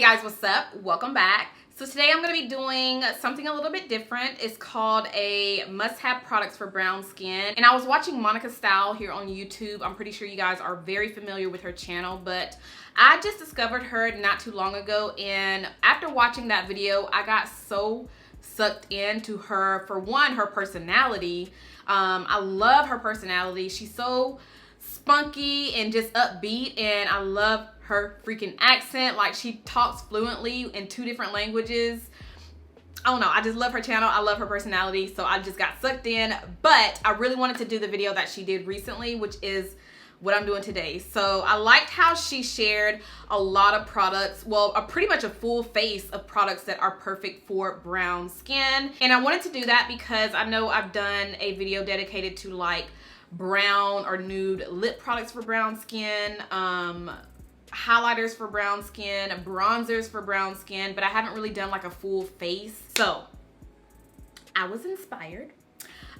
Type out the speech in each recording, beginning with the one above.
guys, what's up? Welcome back. So today I'm going to be doing something a little bit different. It's called a must-have products for brown skin. And I was watching MonicaStyle here on YouTube. I'm pretty sure you guys are very familiar with her channel, but I just discovered her not too long ago. And after watching that video, I got so sucked into her. For one, her personality. I love her personality. She's so spunky and just upbeat, and I love her freaking accent. Like, she talks fluently in 2 different languages. I don't know, I just love her channel. I love her personality, so I just got sucked in. But I really wanted to do the video that she did recently, which is what I'm doing today. So I liked how she shared a lot of products, well, pretty much a full face of products that are perfect for brown skin. And I wanted to do that because I know I've done a video dedicated to like brown or nude lip products for brown skin, highlighters for brown skin, bronzers for brown skin, but I haven't really done like a full face. So I was inspired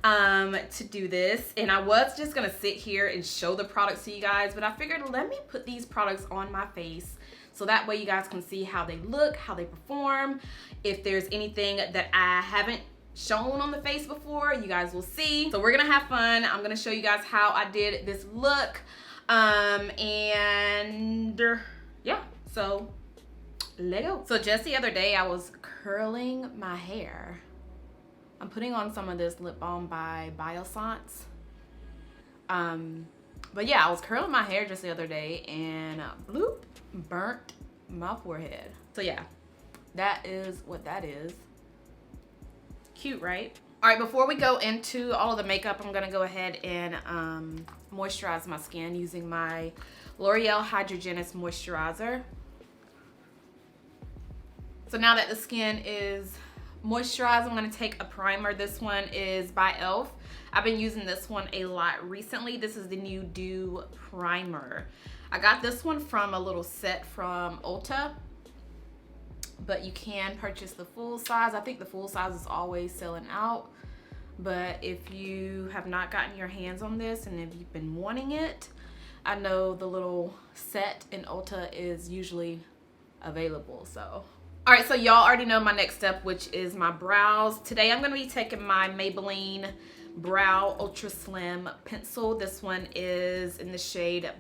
to do this, and I was just gonna sit here and show the products to you guys, but I figured let me put these products on my face so that way you guys can see how they look, how they perform. If there's anything that I haven't shown on the face before, you guys will see. So we're gonna have fun. I'm gonna show you guys how I did this look. And yeah, so let go. So just the other day I was curling my hair. I'm putting on some of this lip balm by Biossance. But yeah, I was curling my hair just the other day and bloop, burnt my forehead. So yeah, that is what that is. Cute, right? All right, before we go into all of the makeup, I'm gonna go ahead and moisturize my skin using my L'Oreal Hydra moisturizer. So now that the skin is moisturized, I'm gonna take a primer. This one is by e.l.f. I've been using this one a lot recently. This is the new Dew Primer. I got this one from a little set from Ulta, but you can purchase the full size. I think the full size is always selling out. But if you have not gotten your hands on this and if you've been wanting it, I know the little set in Ulta is usually available. So, all right, so y'all already know my next step, which is my brows. Today I'm gonna be taking my Maybelline Brow Ultra Slim Pencil. This one is in the shade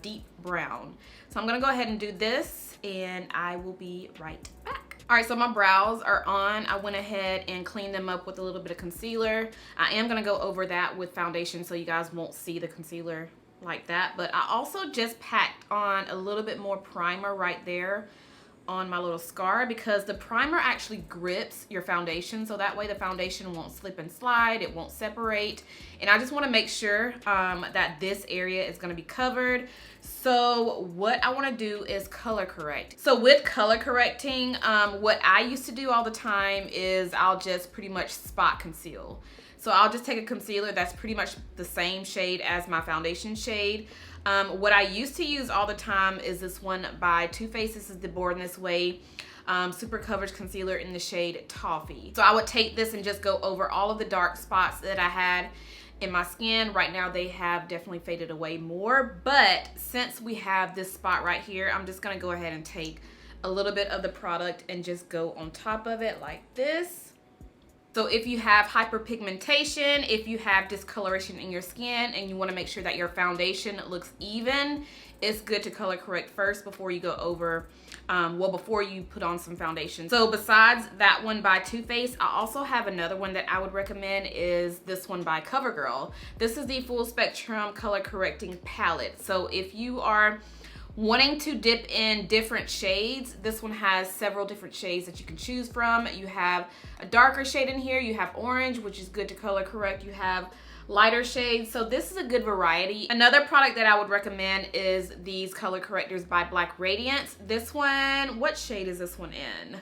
Deep Brown. So I'm gonna go ahead and do this, and I will be right back. All right, so my brows are on. I went ahead and cleaned them up with a little bit of concealer. I am gonna go over that with foundation so you guys won't see the concealer like that. But I also just packed on a little bit more primer right there on my little scar, because the primer actually grips your foundation, so that way the foundation won't slip and slide, it won't separate. And I just want to make sure that this area is going to be covered. So what I want to do is color correct. So with color correcting, what I used to do all the time is I'll just pretty much spot conceal. So I'll just take a concealer that's pretty much the same shade as my foundation shade. What I used to use all the time is this one by Too Faced. This is the Born This Way Super Coverage Concealer in the shade Toffee. So I would take this and just go over all of the dark spots that I had in my skin. Right now they have definitely faded away more, but since we have this spot right here, I'm just gonna go ahead and take a little bit of the product and just go on top of it like this. So if you have hyperpigmentation, if you have discoloration in your skin and you want to make sure that your foundation looks even, it's good to color correct first before you go over, before you put on some foundation. So besides that one by Too Faced, I also have another one that I would recommend, is this one by Covergirl. This is the Full Spectrum Color Correcting Palette. So if you are wanting to dip in different shades, this one has several different shades that you can choose from. You have a darker shade in here, you have orange, which is good to color correct, you have lighter shades, so this is a good variety. Another product that I would recommend is these color correctors by Radiance. This one, what shade is this one in?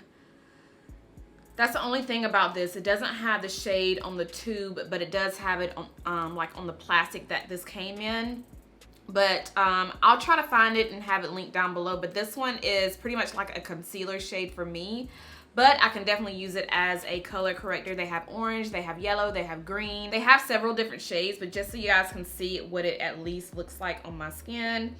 That's the only thing about this. It doesn't have the shade on the tube, but it does have it on like on the plastic that this came in. But I'll try to find it and have it linked down below. But this one is pretty much like a concealer shade for me, but I can definitely use it as a color corrector. They have orange, they have yellow, they have green. They have several different shades, but just so you guys can see what it at least looks like on my skin,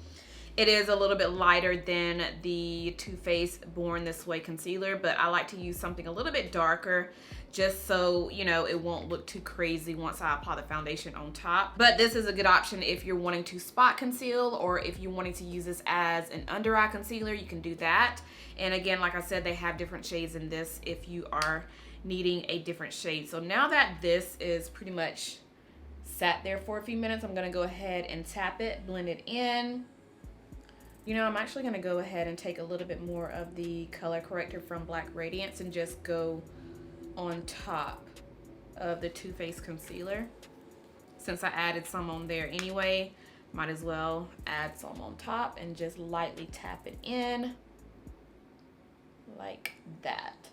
It is a little bit lighter than the Too Faced Born This Way concealer, but I like to use something a little bit darker just so, you know, it won't look too crazy once I apply the foundation on top. But this is a good option if you're wanting to spot conceal, or if you're wanting to use this as an under eye concealer, you can do that. And again, like I said, they have different shades in this if you are needing a different shade. So now that this is pretty much sat there for a few minutes, I'm gonna go ahead and tap it, blend it in. You know, I'm actually gonna go ahead and take a little bit more of the color corrector from Black Radiance and just go on top of the Too Faced concealer. Since I added some on there anyway, might as well add some on top and just lightly tap it in like that.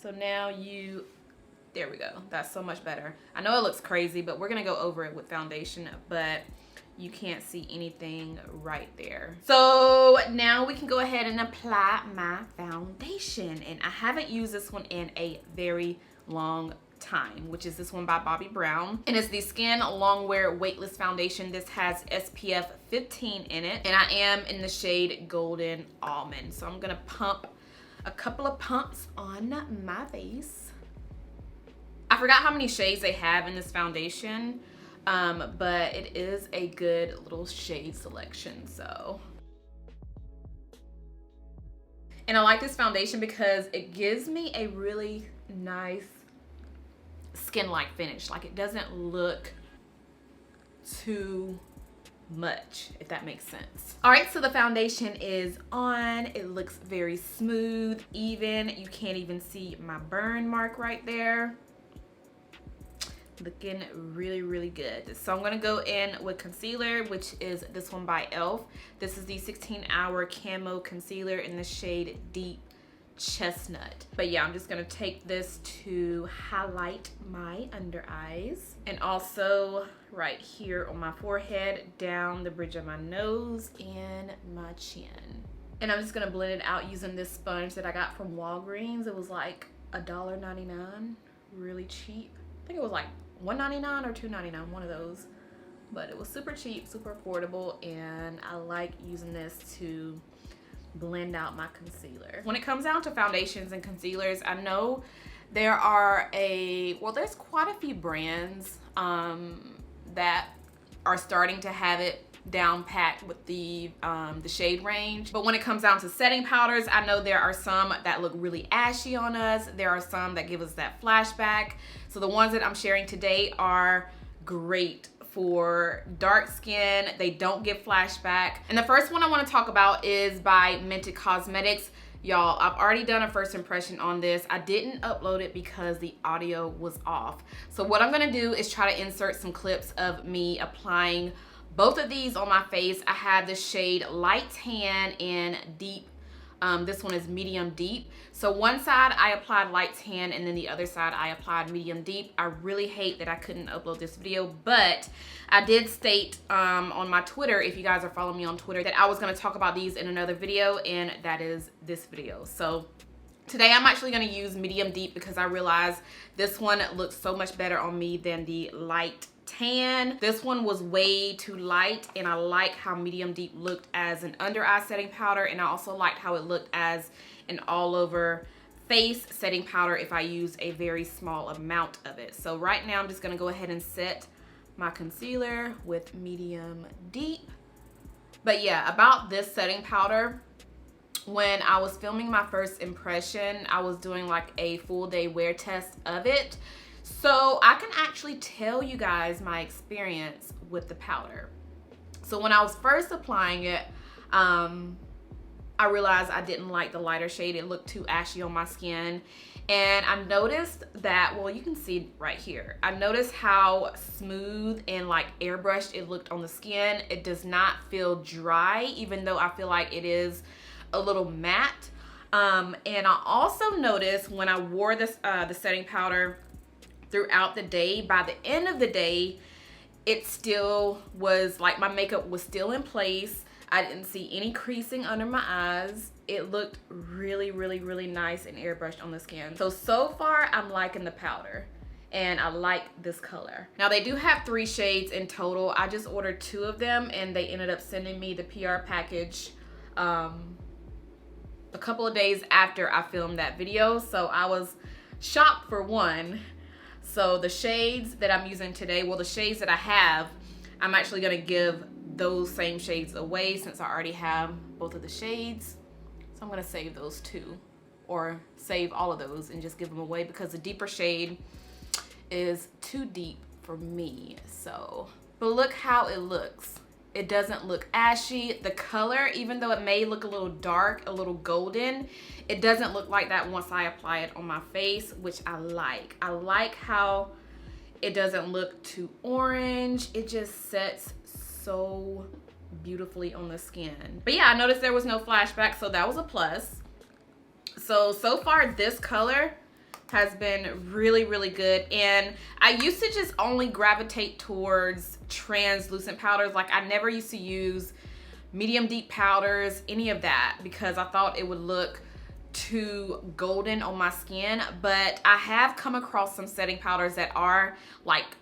So now there we go. That's so much better. I know it looks crazy, but we're gonna go over it with foundation, but you can't see anything right there. So now we can go ahead and apply my foundation. And I haven't used this one in a very long time, which is this one by Bobbi Brown. And it's the Skin Longwear Weightless Foundation. This has SPF 15 in it. And I am in the shade Golden Almond. So I'm gonna pump a couple of pumps on my face. I forgot how many shades they have in this foundation. But it is a good little shade selection, so. And I like this foundation because it gives me a really nice skin-like finish. Like, it doesn't look too much, if that makes sense. All right, so the foundation is on. It looks very smooth, even. You can't even see my burn mark right there. Looking really, really good. So I'm gonna go in with concealer, which is this one by e.l.f. This is the 16-hour Camo concealer in the shade Deep Chestnut. But yeah, I'm just gonna take this to highlight my under eyes, and also right here on my forehead, down the bridge of my nose, and my chin. And I'm just gonna blend it out using this sponge that I got from Walgreens. It was like $1.99, really cheap. I think it was like $1.99 or $2.99, one of those. But it was super cheap, super affordable, and I like using this to blend out my concealer. When it comes down to foundations and concealers, I know there are there's quite a few brands that are starting to have it down packed with the shade range. But when it comes down to setting powders, I know there are some that look really ashy on us. There are some that give us that flashback. So the ones that I'm sharing today are great for dark skin. They don't give flashback. And the first one I want to talk about is by Mented Causemetics. Y'all, I've already done a first impression on this. I didn't upload it because the audio was off. So what I'm gonna do is try to insert some clips of me applying both of these on my face. I have the shade Light Tan and Deep. This one is Medium Deep. So one side I applied Light Tan, and then the other side I applied Medium Deep. I really hate that I couldn't upload this video, but I did state on my Twitter, if you guys are following me on Twitter, that I was gonna talk about these in another video, and that is this video. So today I'm actually gonna use Medium Deep because I realized this one looks so much better on me than the Light Tan. This one was way too light, and I like how Medium Deep looked as an under eye setting powder, and I also liked how it looked as an all over face setting powder if I use a very small amount of it. So right now I'm just gonna go ahead and set my concealer with Medium Deep. But yeah, about this setting powder, when I was filming my first impression, I was doing like a full day wear test of it. So I can actually tell you guys my experience with the powder. So when I was first applying it, I realized I didn't like the lighter shade. It looked too ashy on my skin. And I noticed that, well, you can see right here. I noticed how smooth and like airbrushed it looked on the skin. It does not feel dry, even though I feel like it is a little matte. And I also noticed when I wore this the setting powder throughout the day, by the end of the day, it still was like my makeup was still in place. I didn't see any creasing under my eyes. It looked really, really, really nice and airbrushed on the skin. So far I'm liking the powder. and I like this color. Now they do have 3 shades in total. I just ordered 2 of them and they ended up sending me the PR package a couple of days after I filmed that video, so I was shocked for one. So the shades that I'm using today, well, the shades that I have, I'm actually gonna give those same shades away since I already have both of the shades. So I'm gonna save those 2, or save all of those and just give them away because the deeper shade is too deep for me. So, but look how it looks. It doesn't look ashy. The color, even though it may look a little dark, a little golden, it doesn't look like that once I apply it on my face, which I like. I like how it doesn't look too orange. It just sets so beautifully on the skin. But yeah, I noticed there was no flashback, so that was a plus. So far this color has been really, really good. And I used to just only gravitate towards translucent powders. Like I never used to use medium deep powders, any of that, because I thought it would look too golden on my skin. But I have come across some setting powders that are like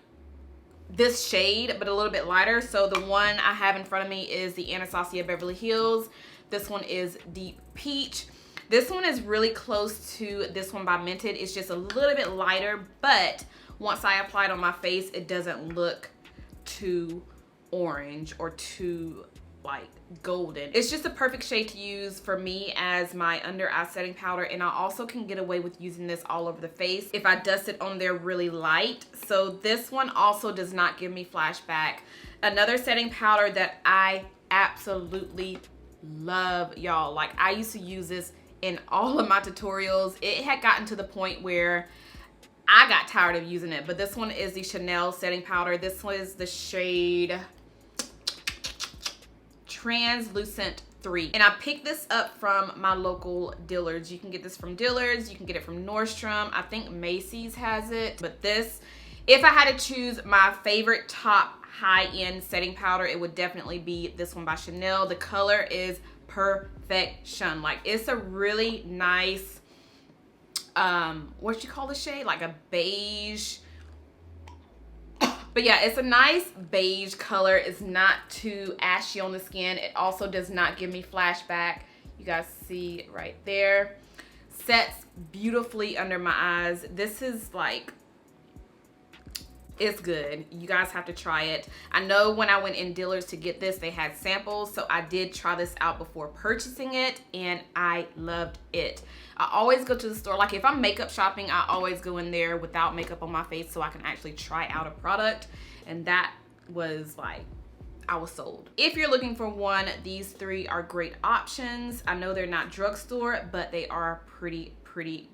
this shade, but a little bit lighter. So the one I have in front of me is the Anastasia Beverly Hills. This one is Deep Peach. This one is really close to this one by Mented. It's just a little bit lighter, but once I apply it on my face, it doesn't look too orange or too like golden. It's just a perfect shade to use for me as my under eye setting powder, and I also can get away with using this all over the face if I dust it on there really light. So this one also does not give me flashback. Another setting powder that I absolutely love, y'all. Like I used to use this in all of my tutorials. It had gotten to the point where I got tired of using it, but this one is the Chanel setting powder. This one is the shade Translucent 3, and I picked this up from my local Dillard's. You can get this from Dillard's, you can get it from Nordstrom, I think Macy's has it. But this, if I had to choose my favorite top high-end setting powder, it would definitely be this one by Chanel. The color is Perfection. Like it's a really nice what you call the shade, like a beige, but yeah, it's a nice beige color. It's not too ashy on the skin. It also does not give me flashback. You guys see it right there. Sets beautifully under my eyes. This is like, it's good. You guys have to try it. I know when I went in Dillard's to get this, they had samples, so I did try this out before purchasing it, and I loved it. I always go to the store, like if I'm makeup shopping, I always go in there without makeup on my face so I can actually try out a product, and that was like, I was sold. If you're looking for one, these 3 are great options. I know they're not drugstore, but they are pretty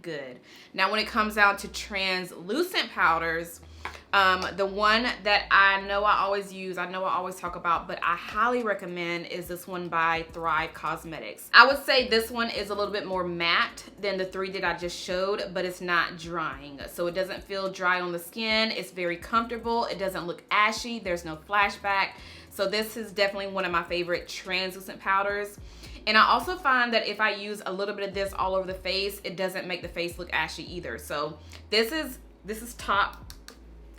good. Now when it comes down to translucent powders, the one that I know I always use, I know I always talk about, but I highly recommend is this one by Thrive Causemetics. I would say this one is a little bit more matte than the 3 that I just showed, but it's not drying. So it doesn't feel dry on the skin. It's very comfortable. It doesn't look ashy. There's no flashback. So this is definitely one of my favorite translucent powders. And I also find that if I use a little bit of this all over the face, it doesn't make the face look ashy either. So this is top.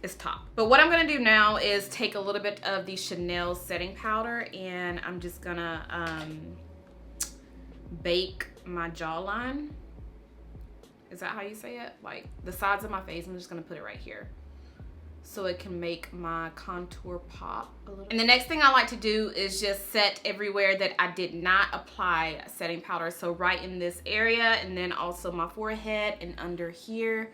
It's top. But what I'm gonna do now is take a little bit of the Chanel setting powder, and I'm just gonna bake my jawline. Is that how you say it? Like the sides of my face. I'm just gonna put it right here so it can make my contour pop a little. And the next thing I like to do is just set everywhere that I did not apply setting powder. So right in this area, and then also my forehead and under here,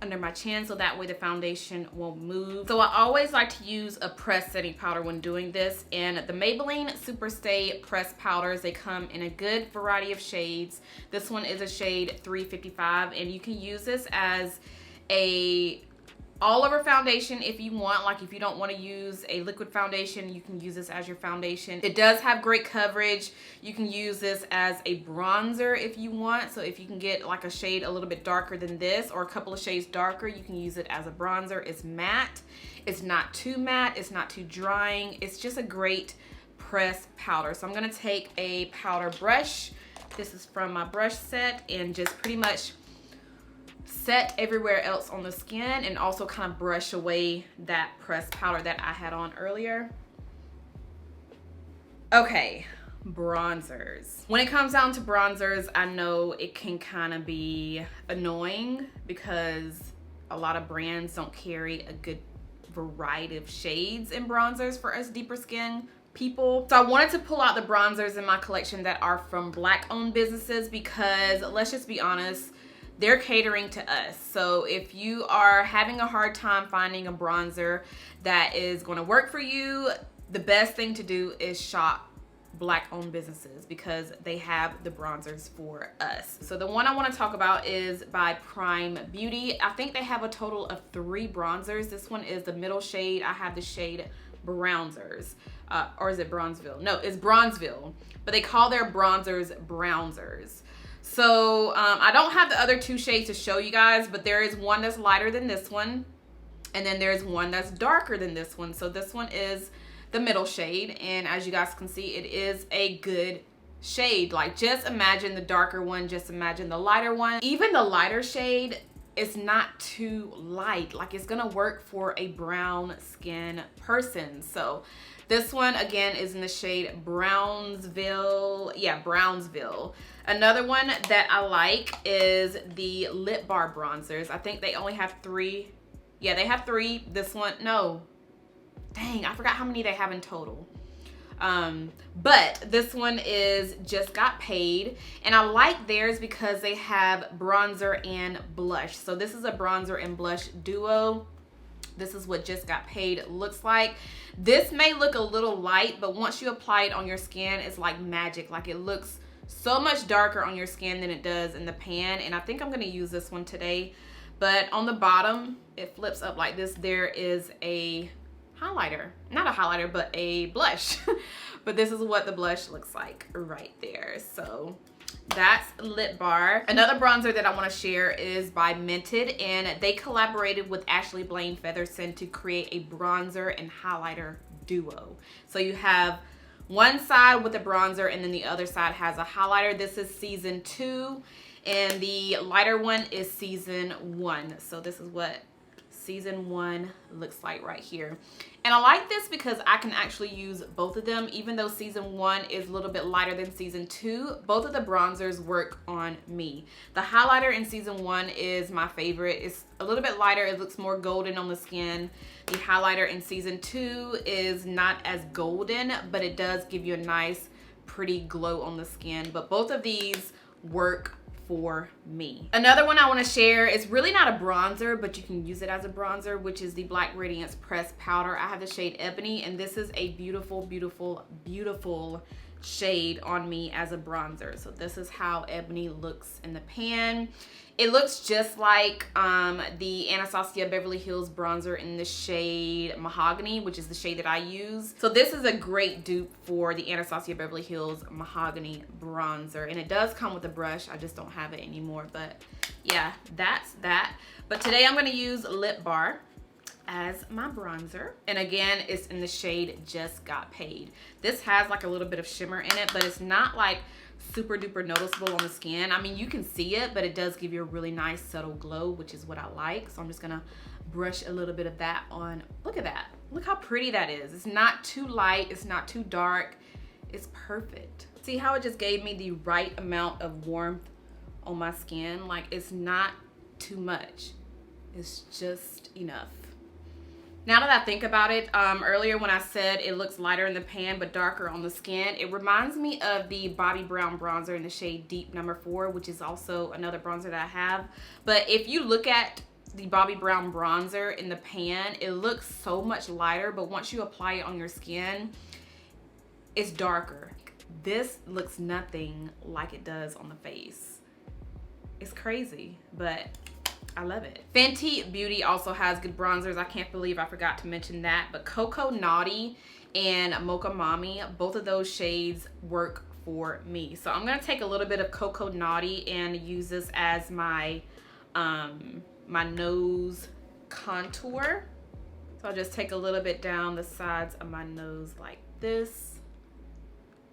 under my chin, so that way the foundation won't move. So I always like to use a pressed setting powder when doing this, and the Maybelline Superstay pressed powders, they come in a good variety of shades. This one is a shade 355, and you can use this as a all over foundation if you want. Like if you don't want to use a liquid foundation, you can use this as your foundation. It does have great coverage. You can use this as a bronzer if you want. So if you can get like a shade a little bit darker than this, or a couple of shades darker, you can use it as a bronzer. It's matte. It's not too matte. It's not too drying. It's just a great pressed powder. So I'm going to take a powder brush. This is from my brush set, and just pretty much set everywhere else on the skin and also kind of brush away that pressed powder that I had on earlier. Okay, bronzers. When it comes down to bronzers, I know it can kind of be annoying because a lot of brands don't carry a good variety of shades in bronzers for us deeper skin people. So I wanted to pull out the bronzers in my collection that are from Black owned businesses because let's just be honest, they're catering to us. So if you are having a hard time finding a bronzer that is going to work for you, the best thing to do is shop Black owned businesses because they have the bronzers for us. So the one I want to talk about is by Prime Beauty. I think they have a total of 3 bronzers. This one is the middle shade. I have the shade Brownzers. Or is it Bronzeville? No, it's Bronzeville. But they call their bronzers Brownzers. So I don't have the other 2 shades to show you guys, but there is one that's lighter than this one. And then there's one that's darker than this one. So this one is the middle shade, and as you guys can see, it is a good shade. Like, just imagine the darker one, just imagine the lighter one. Even the lighter shade is not too light. Like, it's gonna work for a brown skin person. So this one again is in the shade Brownsville. Yeah, Brownsville. Another one that I like is the Lip Bar bronzers. I think they only have 3. Yeah, they have 3. This one, no, dang, I forgot how many they have in total. But this one is Just Got Paid, and I like theirs because they have bronzer and blush. So this is a bronzer and blush duo. This is what Just Got Paid looks like. This may look a little light, but once you apply it on your skin, it's like magic. Like, it looks so much darker on your skin than it does in the pan, and I think I'm gonna use this one today. But on the bottom, it flips up like this. There is a highlighter, not a highlighter, but a blush. But this is what the blush looks like right there. So that's Lip Bar. Another bronzer that I want to share is by Mented, and they collaborated with Ashley Blaine Featherston to create a bronzer and highlighter duo. So you have one side with a bronzer and then the other side has a highlighter. This is season 2 and the lighter one is season 1. So this is what season 1 looks like right here. And I like this because I can actually use both of them. Even though season 1 is a little bit lighter than season 2, both of the bronzers work on me. The highlighter in season 1 is my favorite. It's a little bit lighter. It looks more golden on the skin. The highlighter in season 2 is not as golden, but it does give you a nice pretty glow on the skin. But both of these work for me. Another one I want to share is really not a bronzer, but you can use it as a bronzer, which is the Black Radiance Pressed Powder. I have the shade Ebony, and this is a beautiful, beautiful, beautiful shade on me as a bronzer. So this is how Ebony looks in the pan. It looks just like the Anastasia Beverly Hills bronzer in the shade Mahogany, which is the shade that I use. So this is a great dupe for the Anastasia Beverly Hills Mahogany bronzer. And it does come with a brush. I just don't have it anymore. But yeah, that's that. But today I'm going to use Lip Bar as my bronzer. And again, it's in the shade Just Got Paid. This has like a little bit of shimmer in it, but it's not like super duper noticeable on the skin. I mean, you can see it, but it does give you a really nice subtle glow, which is what I like. So I'm just gonna brush a little bit of that on. Look at that. Look how pretty that is. It's not too light, it's not too dark. It's perfect. See how it just gave me the right amount of warmth on my skin? Like, it's not too much. It's just enough. Now that I think about it, earlier when I said it looks lighter in the pan but darker on the skin, it reminds me of the Bobbi Brown bronzer in the shade Deep No. 4, which is also another bronzer that I have. But if you look at the Bobbi Brown bronzer in the pan, it looks so much lighter, but once you apply it on your skin, it's darker. This looks nothing like it does on the face. It's crazy, but I love it. Fenty Beauty also has good bronzers. I can't believe I forgot to mention that. But Cocoa Naughty and Mocha Mommy, both of those shades work for me. So I'm going to take a little bit of Cocoa Naughty and use this as my my nose contour. So I'll just take a little bit down the sides of my nose like this.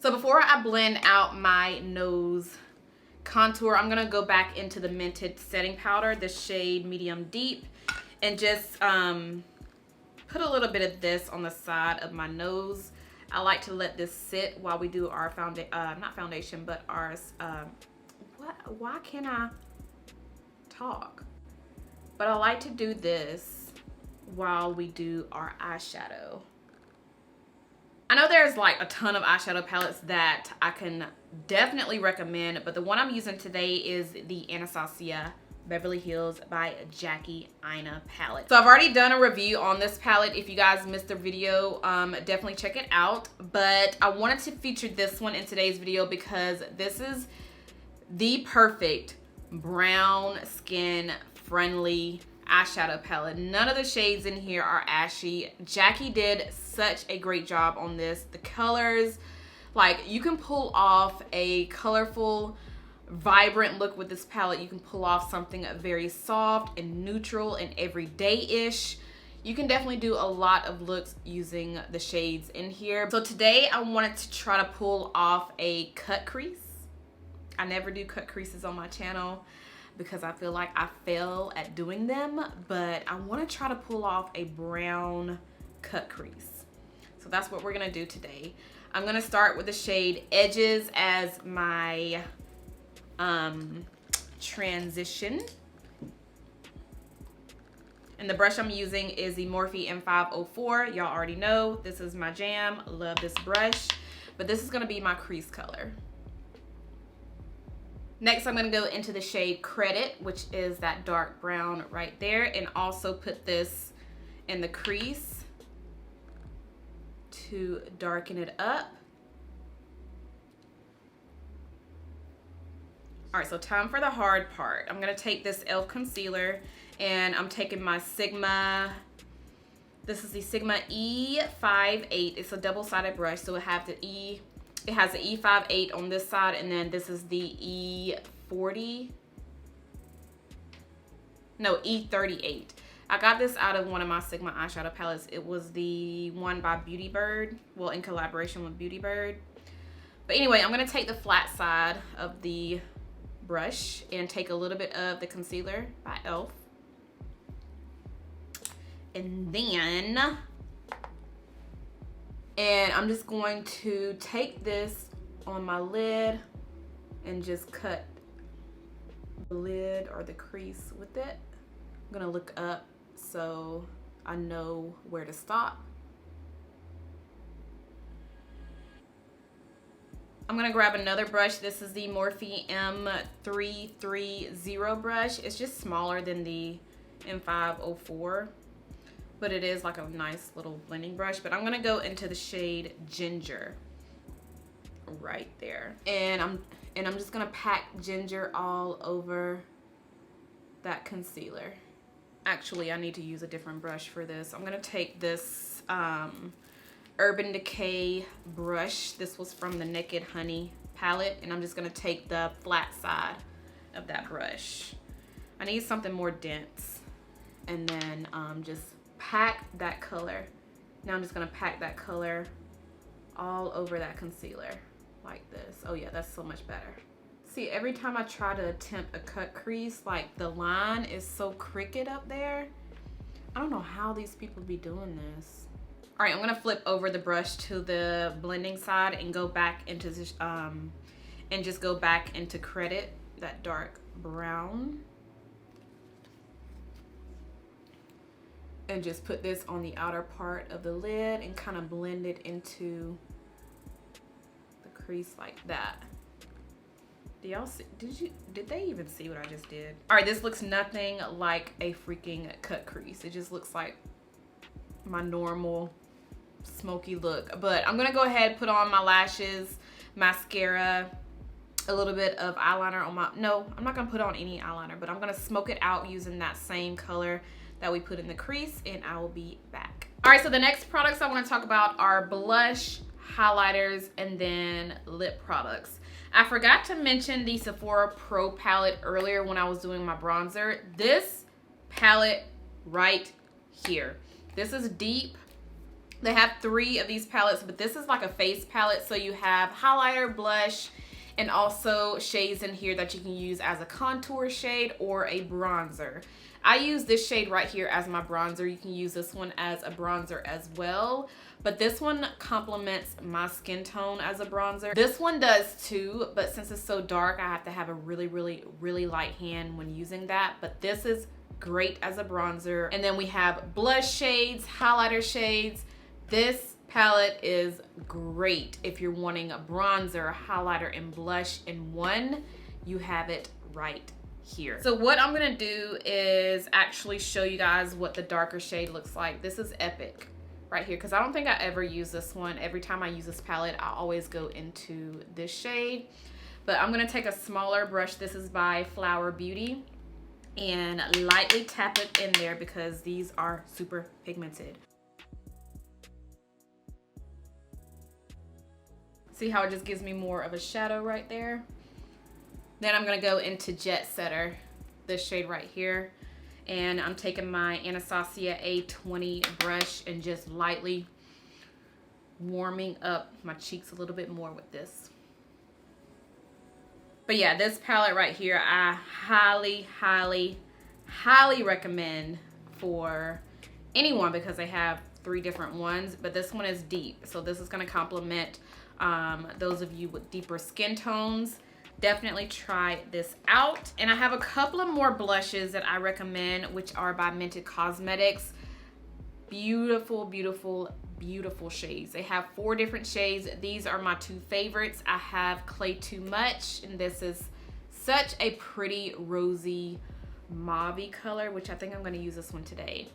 So before I blend out my nose contour, I'm gonna go back into the Mented setting powder, the shade Medium Deep, and just put a little bit of this on the side of my nose. I like to let this sit while we do our not foundation, but our, why can't I talk? But I like to do this while we do our eyeshadow. I know there's like a ton of eyeshadow palettes that I can definitely recommend, but the one I'm using today is the Anastasia Beverly Hills by Jackie Aina palette. So I've already done a review on this palette. If you guys missed the video, definitely check it out. But I wanted to feature this one in today's video because this is the perfect brown skin friendly eyeshadow palette. None of the shades in here are ashy. Jackie did such a great job on this. The colors, like, you can pull off a colorful, vibrant look with this palette. You can pull off something very soft and neutral and everyday-ish. You can definitely do a lot of looks using the shades in here. So today I wanted to try to pull off a cut crease. I never do cut creases on my channel because I feel like I fail at doing them, but I want to try to pull off a brown cut crease. So that's what we're gonna do today. I'm gonna start with the shade Edges as my transition. And the brush I'm using is the Morphe M504. Y'all already know this is my jam. Love this brush. But this is gonna be my crease color. Next, I'm gonna go into the shade Credit, which is that dark brown right there, and also put this in the crease to darken it up. All right, so time for the hard part. I'm gonna take this e.l.f. concealer and I'm taking my Sigma, this is the Sigma E58. It's a double-sided brush, so it has the E58 on this side, and then this is the E38. I got this out of one of my Sigma eyeshadow palettes. It was the one by Beauty Bird, well, in collaboration with Beauty Bird. But anyway, I'm gonna take the flat side of the brush and take a little bit of the concealer by e.l.f. And then, I'm just going to take this on my lid and just cut the lid or the crease with it. I'm gonna look up so I know where to stop. I'm gonna grab another brush. This is the Morphe M330 brush. It's just smaller than the M504, but it is like a nice little blending brush. But I'm gonna go into the shade Ginger right there. And I'm just gonna pack ginger all over that concealer. Actually, I need to use a different brush for this. I'm gonna take this Urban Decay brush. This was from the Naked Honey palette, and I'm just gonna take the flat side of that brush. I need something more dense, and then just pack that color. Now I'm just gonna pack that color all over that concealer like this. Oh yeah, that's so much better. See, every time I try to attempt a cut crease, like, the line is so crooked up there. I don't know how these people be doing this. All right, I'm gonna flip over the brush to the blending side and go back into this, and just go back into Credit, that dark brown. And just put this on the outer part of the lid and kind of blend it into the crease like that. Do y'all see? Did they even see what I just did? All right, this looks nothing like a freaking cut crease. It just looks like my normal smoky look. But I'm gonna go ahead, put on my lashes, mascara, a little bit of eyeliner on my, no, I'm not gonna put on any eyeliner, but I'm gonna smoke it out using that same color that we put in the crease, and I will be back. All right, so the next products I wanna talk about are blush, highlighters, and then lip products. I forgot to mention the Sephora Pro palette earlier when I was doing my bronzer. This palette right here. This is deep. They have 3 of these palettes, but this is like a face palette. So you have highlighter, blush, and also shades in here that you can use as a contour shade or a bronzer. I use this shade right here as my bronzer. You can use this one as a bronzer as well, but this one complements my skin tone as a bronzer. This one does too, but since it's so dark, I have to have a really light hand when using that, but this is great as a bronzer. And then we have blush shades, highlighter shades. This palette is great if you're wanting a bronzer, highlighter, and blush in one. You have it right here. So what I'm gonna do is actually show you guys what the darker shade looks like. This is Epic right here, because I don't think I ever use this one. Every time I use this palette, I always go into this shade. But I'm gonna take a smaller brush. This is by Flower Beauty, and lightly tap it in there because these are super pigmented. See how it just gives me more of a shadow right there? Then I'm gonna go into Jet Setter, this shade right here. And I'm taking my Anastasia A20 brush and just lightly warming up my cheeks a little bit more with this. But yeah, this palette right here, I highly recommend for anyone because they have 3 different ones, but this one is deep. So this is gonna complement those of you with deeper skin tones. Definitely try this out. And I have a couple of more blushes that I recommend, which are by Mented Causemetics. Beautiful shades. They have 4 different shades. These are my 2 favorites. I have Clay Too Much, and this is such a pretty rosy mauve color, which I think I'm going to use this one today.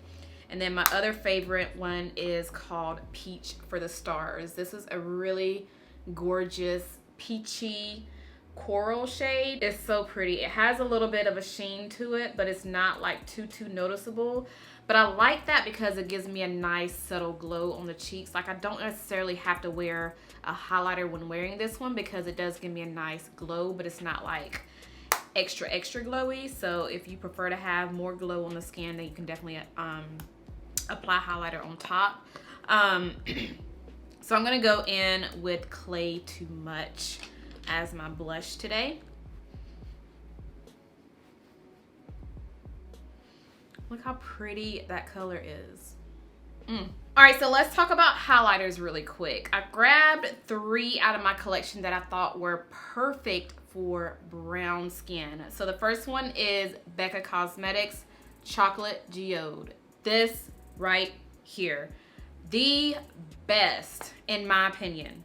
And then my other favorite one is called Peach for the Stars. This is a really gorgeous peachy coral shade. It's so pretty. It has a little bit of a sheen to it, but it's not like too noticeable. But I like that because it gives me a nice subtle glow on the cheeks. Like I don't necessarily have to wear a highlighter when wearing this one because it does give me a nice glow, but it's not like extra glowy. So if you prefer to have more glow on the skin, then you can definitely apply highlighter on top. So I'm gonna go in with Clay Too Much as my blush today. Look how pretty that color is. All right, so let's talk about highlighters really quick. I grabbed 3 out of my collection that I thought were perfect for brown skin. So the first one is Becca Cosmetics Chocolate Geode. This right here, the best in my opinion,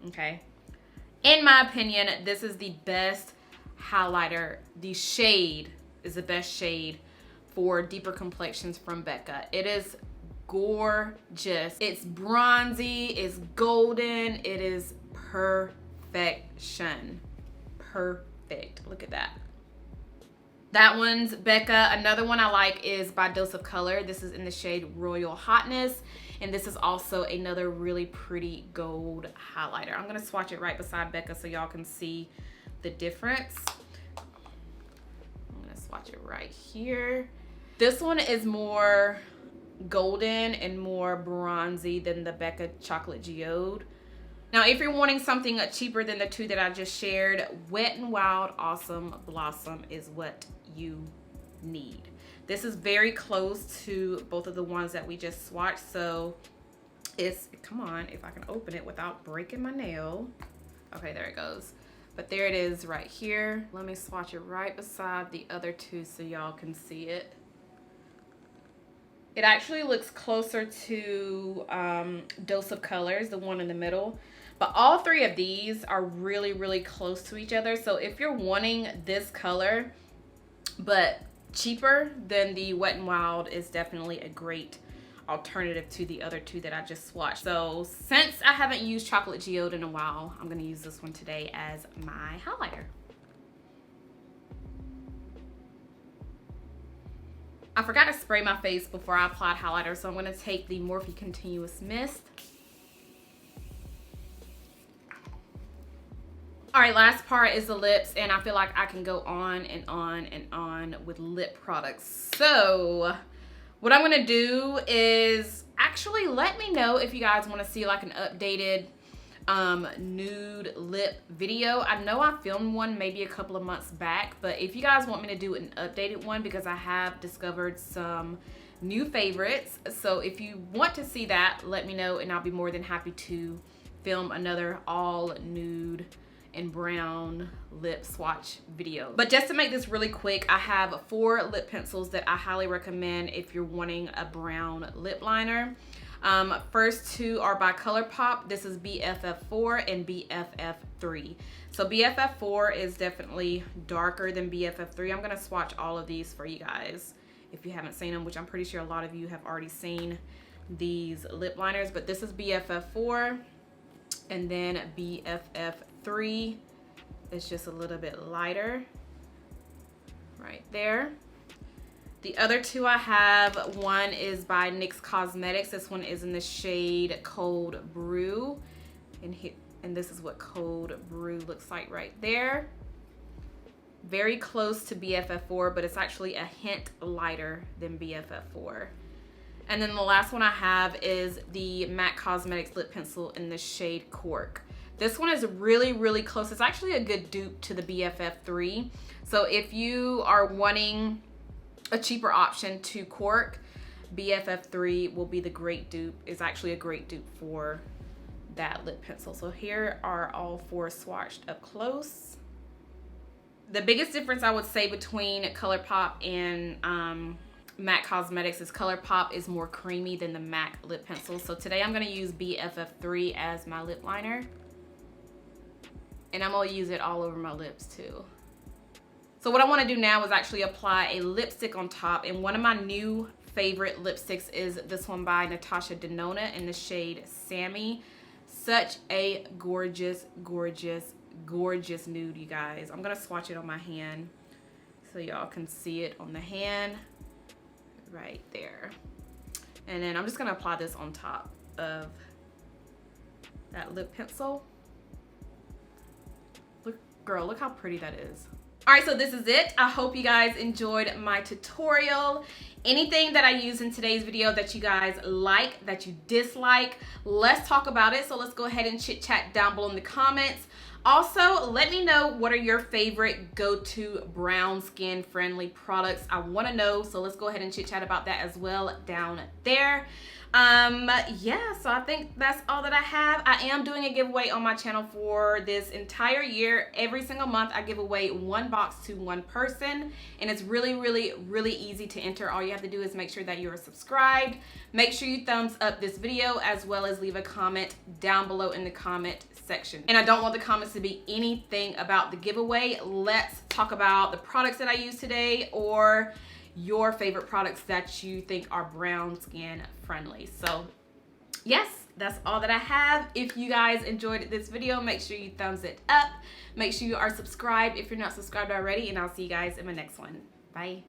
okay? In my opinion, this is the best highlighter. The shade is the best shade for deeper complexions from Becca. It is gorgeous. It's bronzy, it's golden, it is perfection. Perfect. Look at that. That one's Becca. Another one I like is by Dose of Color. This is in the shade Royal Hotness. And this is also another really pretty gold highlighter. I'm gonna swatch it right beside Becca so y'all can see the difference. I'm gonna swatch it right here. This one is more golden and more bronzy than the Becca Chocolate Geode. Now, if you're wanting something cheaper than the 2 that I just shared, Wet n Wild Awesome Blossom is what you need. This is very close to both of the ones that we just swatched, so it's, come on, if I can open it without breaking my nail. Okay, there it goes. But there it is right here. Let me swatch it right beside the other 2 so y'all can see it. It actually looks closer to Dose of Colors, the one in the middle. But all 3 of these are really close to each other. So if you're wanting this color, but cheaper, then the Wet n Wild is definitely a great alternative to the other 2 that I just swatched. So since I haven't used Chocolate Geode in a while, I'm gonna use this one today as my highlighter. I forgot to spray my face before I applied highlighter, so I'm gonna take the Morphe Continuous Mist. All right, last part is the lips, and I feel like I can go on and on and on with lip products. So what I'm gonna do is actually let me know if you guys wanna see like an updated nude lip video. I know I filmed one maybe a couple of months back, but if you guys want me to do an updated one, because I have discovered some new favorites, so if you want to see that, let me know and I'll be more than happy to film another all nude and brown lip swatch video. But just to make this really quick, I have 4 lip pencils that I highly recommend if you're wanting a brown lip liner. First 2 are by ColourPop. This is BFF4 and BFF3. So BFF4 is definitely darker than BFF3. I'm gonna swatch all of these for you guys if you haven't seen them, which I'm pretty sure a lot of you have already seen these lip liners, but this is BFF4, and then BFF3 is just a little bit lighter right there. The other 2 I have, one is by NYX Causemetics. This one is in the shade Cold Brew, and this is what Cold Brew looks like right there. Very close to BFF4, but it's actually a hint lighter than BFF4. And then the last one I have is the MAC Cosmetics lip pencil in the shade Cork. This one is really, really close. It's actually a good dupe to the BFF3. So if you are wanting a cheaper option to Cork, BFF3 will be the great dupe. It's actually a great dupe for that lip pencil. So here are all 4 swatched up close. The biggest difference I would say between ColourPop and MAC Cosmetics is ColourPop is more creamy than the MAC lip pencil. So today I'm going to use BFF3 as my lip liner. And I'm going to use it all over my lips too. So what I want to do now is actually apply a lipstick on top. And one of my new favorite lipsticks is this one by Natasha Denona in the shade Sammy. Such a gorgeous, gorgeous, gorgeous nude, you guys. I'm going to swatch it on my hand so y'all can see it on the hand. Right there. And then I'm just gonna apply this on top of that lip pencil. Look, girl, look how pretty that is. All right, so this is it. I hope you guys enjoyed my tutorial. Anything that I use in today's video that you guys like, that you dislike, let's talk about it. So let's go ahead and chit chat down below in the comments. Also, let me know what are your favorite go-to brown skin friendly products. I want to know, so let's go ahead and chit chat about that as well down there. Yeah, so I think that's all that I have. I am doing a giveaway on my channel for this entire year. Every single month I give away 1 box to 1 person, and it's really, really, really easy to enter. All you have to do is make sure that you're subscribed. Make sure you thumbs up this video, as well as leave a comment down below in the comment section. And I don't want the comments to be anything about the giveaway. Let's talk about the products that I use today, or your favorite products that you think are brown skin friendly. So yes, that's all that I have. If you guys enjoyed this video, make sure you thumbs it up. Make sure you are subscribed if you're not subscribed already, and I'll see you guys in my next one. Bye.